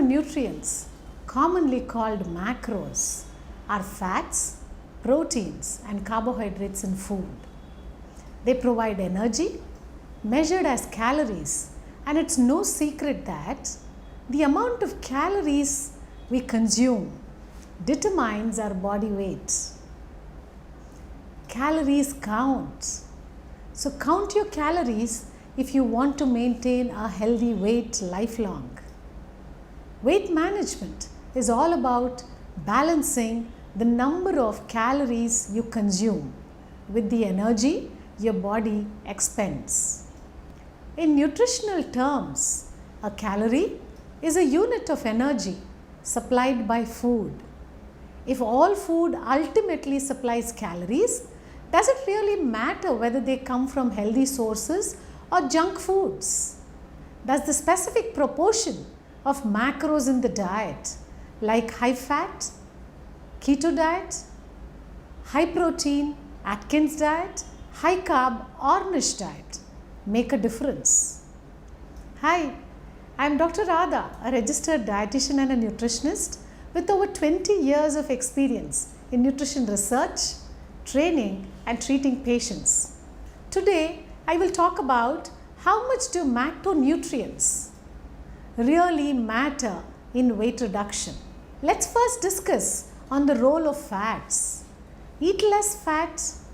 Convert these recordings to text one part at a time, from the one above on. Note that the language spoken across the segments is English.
macronutrients, commonly called macros, are fats, proteins, and carbohydrates in food. They provide energy measured as calories, and it's no secret that the amount of calories we consume determines our body weight. Calories count. So count your calories if you want to maintain a healthy weight lifelong. Weight management is all about balancing the number of calories you consume with the energy your body expends. In nutritional terms, a calorie is a unit of energy supplied by food. If all food ultimately supplies calories, does it really matter whether they come from healthy sources or junk foods? Does the specific proportion of macros in the diet, like high fat, keto diet, high protein, Atkins diet, high carb, Ornish diet, make a difference? Hi, I am Dr. Radha, a registered dietitian and a nutritionist with over 20 years of experience in nutrition research, training and treating patients. Today, I will talk about how much do macronutrients really matter in weight reduction. Let's first discuss on the role of fats. Eat less fats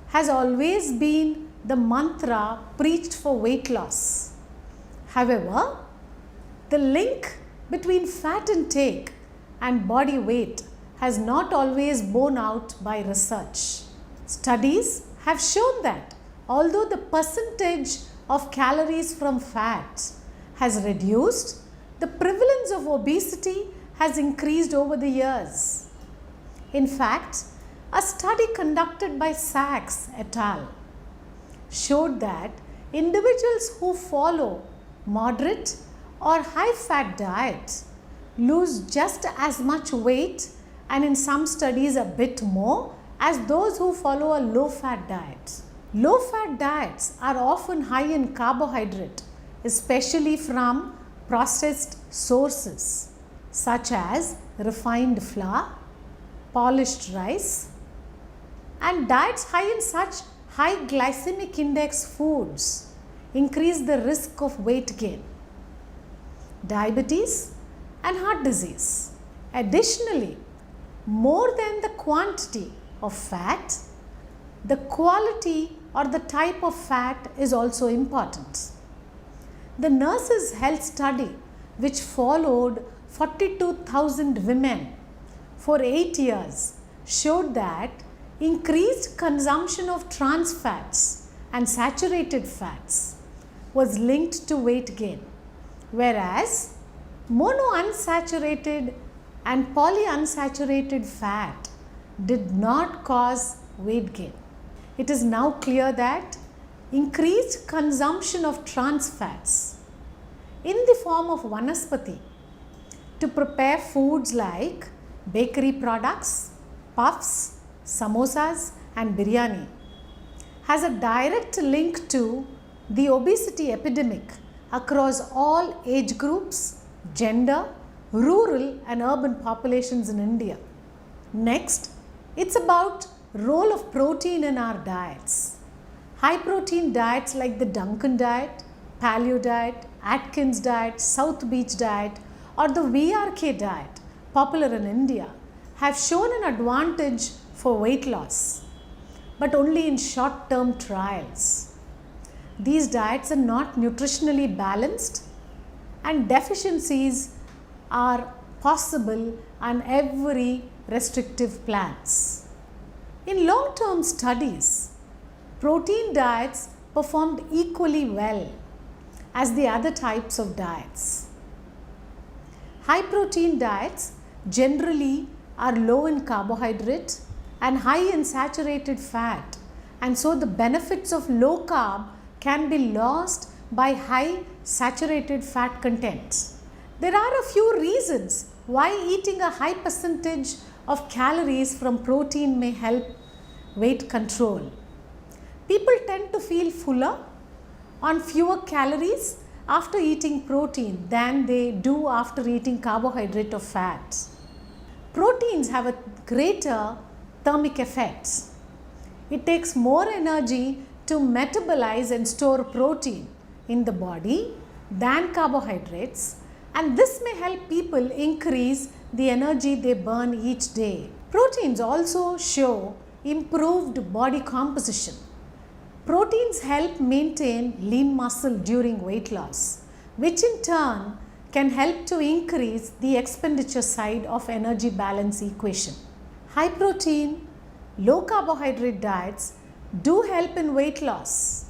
has always been the mantra preached for weight loss. However, the link between fat intake and body weight has not always borne out by research. Studies have shown that although the percentage of calories from fat has reduced, the prevalence of obesity has increased over the years. In fact, a study conducted by Sachs et al. Showed that individuals who follow moderate or high fat diet lose just as much weight, and in some studies a bit more, as those who follow a low fat diet. Low fat diets are often high in carbohydrate, especially from processed sources such as refined flour, polished rice, and diets high in such high glycemic index foods increase the risk of weight gain, diabetes and heart disease. Additionally, more than the quantity of fat, the quality or the type of fat is also important. The Nurses' Health Study, which followed 42,000 women for 8 years, showed that increased consumption of trans fats and saturated fats was linked to weight gain, whereas monounsaturated and polyunsaturated fat did not cause weight gain. It is now clear that increased consumption of trans fats in the form of vanaspati to prepare foods like bakery products, puffs, samosas and biryani has a direct link to the obesity epidemic across all age groups, gender, rural and urban populations in India. Next, it's about role of protein in our diets. High protein diets like the Duncan diet, Paleo diet, Atkins diet, South Beach diet or the VRK diet, popular in India, have shown an advantage for weight loss, but only in short-term trials. These diets are not nutritionally balanced and deficiencies are possible on every restrictive plans. In long-term studies, protein diets performed equally well as the other types of diets. High protein diets generally are low in carbohydrate and high in saturated fat, and so the benefits of low carb can be lost by high saturated fat content. There are a few reasons why eating a high percentage of calories from protein may help weight control. People tend to feel fuller on fewer calories after eating protein than they do after eating carbohydrate or fat. Proteins have a greater thermic effects. It takes more energy to metabolize and store protein in the body than carbohydrates, and this may help people increase the energy they burn each day. Proteins also show improved body composition. Proteins help maintain lean muscle during weight loss, which in turn can help to increase the expenditure side of energy balance equation. High protein, low carbohydrate diets do help in weight loss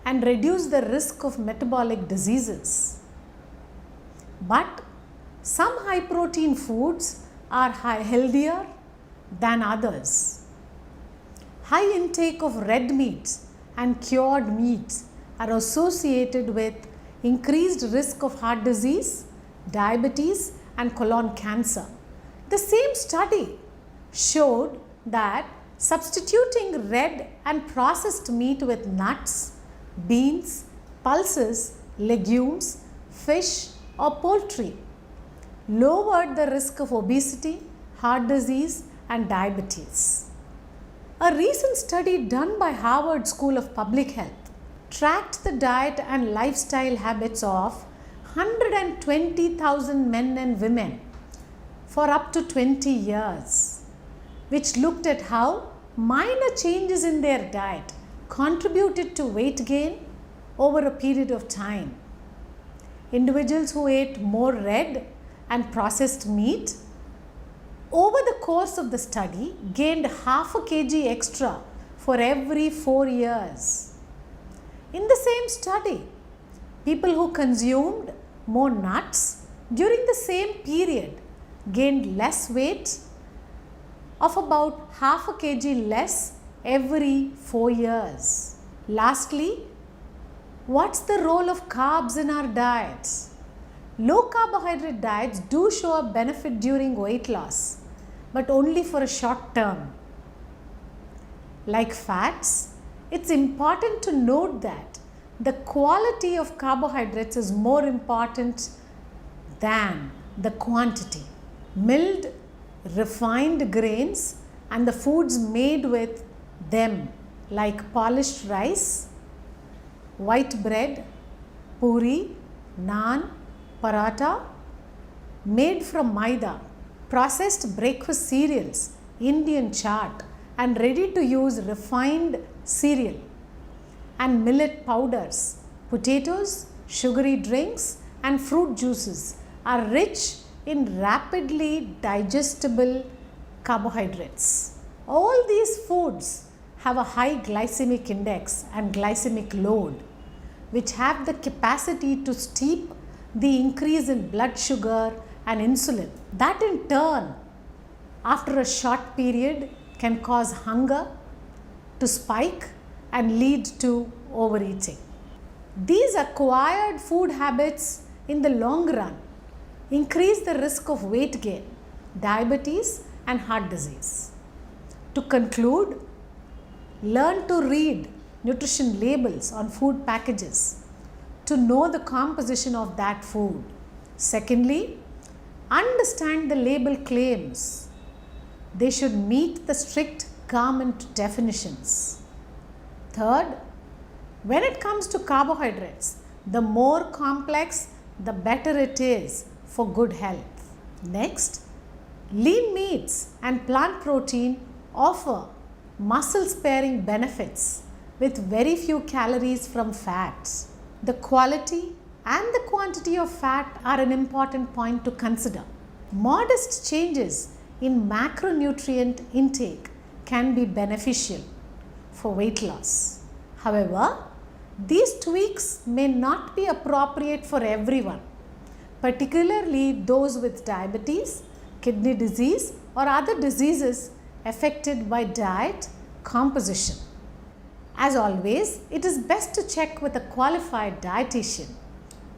and reduce the risk of metabolic diseases. But some high protein foods are healthier than others. High intake of red meat and cured meats are associated with increased risk of heart disease, diabetes and colon cancer. The same study showed that substituting red and processed meat with nuts, beans, pulses, legumes, fish or poultry lowered the risk of obesity, heart disease and diabetes. A recent study done by Harvard School of Public Health tracked the diet and lifestyle habits of 120,000 men and women for up to 20 years, which looked at how minor changes in their diet contributed to weight gain over a period of time. Individuals who ate more red and processed meat over the course of the study gained half a kg extra for every 4 years. In the same study, people who consumed more nuts during the same period gained less weight of about half a kg less every 4 years. Lastly, what's the role of carbs in our diets? Low carbohydrate diets do show a benefit during weight loss, but only for a short term. Like fats, it's important to note that the quality of carbohydrates is more important than the quantity. Milled, refined grains and the foods made with them like polished rice, white bread, puri, naan, paratha, made from maida, processed breakfast cereals, Indian chaat and ready to use refined cereal and millet powders, potatoes, sugary drinks and fruit juices are rich in rapidly digestible carbohydrates. All these foods have a high glycemic index and glycemic load, which have the capacity to steep the increase in blood sugar and insulin. That in turn, after a short period, can cause hunger to spike and lead to overeating. These acquired food habits in the long run increase the risk of weight gain, diabetes and heart disease. To conclude, learn to read nutrition labels on food packages to know the composition of that food. Secondly, understand the label claims. They should meet the strict government definitions. Third, when it comes to carbohydrates, the more complex, the better it is for good health. Next, lean meats and plant protein offer muscle-sparing benefits with very few calories from fats. The quality and the quantity of fat are an important point to consider. Modest changes in macronutrient intake can be beneficial for weight loss. However, these tweaks may not be appropriate for everyone, particularly those with diabetes, kidney disease or other diseases affected by diet composition. As always, it is best to check with a qualified dietitian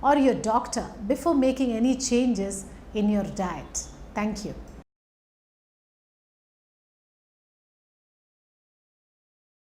or your doctor before making any changes in your diet. Thank you.